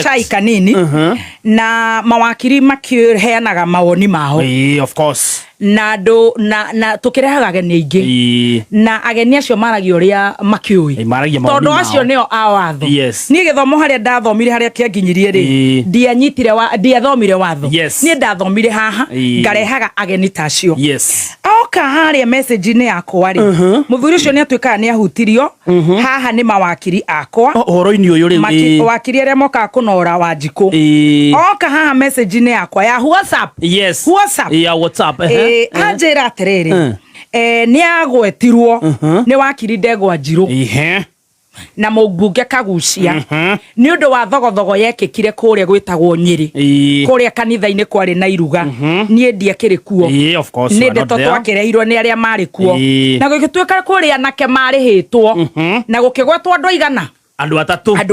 chai kanini na mawakiri makiheanaga mawoni mao. Of course. Na tukirehaga ageni aingi na ageni acio maragia uria makiui tondu acio nio a watho. Nie githomo haria ndathomire haria kianginyirie ri ndiathomire watho. Nie ndathomire haha ngarehaga ageni tacio. Oka haria message ni yakwa ri muthuri ucio ni atuikaga ni ahutirio haha ni mawakiri akwa horo-ini uyu ri wakiri aria moka kunora Wanjiku. Oka haha message ni yakwa ya WhatsApp. WhatsApp. Anjira atiriri ni agwetirwo ni wakiri Ndegwa Njiru na mumbunge Kagucia ni undu wa thogothogo yekikire kuria gwitagwo Nyeri kuria kanitha-ini kwari na iruga nie ndiakiri kuo ni ndeto twakireirwo ni aria mari kuo na gugituika kuria nake marihitwo na gukigwetwo andu aigana andu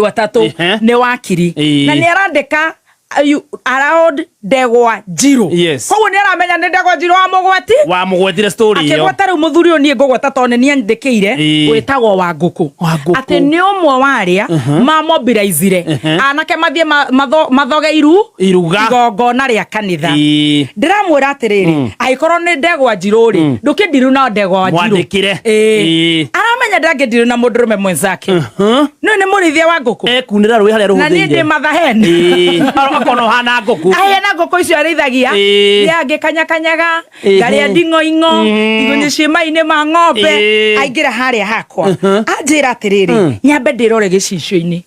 atatu ni wakiri na ni arandika around Ndegwa Njiru. Koguo ni aramenya ni Ndegwa Njiru wa mugwetire story iyo akigweta riu muthuri ni ngugweta tone ni andikire gwitagwo Wanguku ati ni umwe waria ma mobilizire anake mathie mathogeiru igongona ria kanitha. Ndiramwira atiriri aikorwo ni Ndegwa Njiru ri ndukindiru na Ndegwa Njiru aramenya ndangindiru na mundurume mwenzake no ni murithia wa nguku ekunira rwi haria ruhuthiire na ni ndi mathaheni akono hana nguku na nguku icio arithagia yangi kanyaga ngaria ndingo-ingo igunyi ciema-ini ma ng'ombe aingira haria hakwa anjira atiriri nyambe ndirore gicicio-ini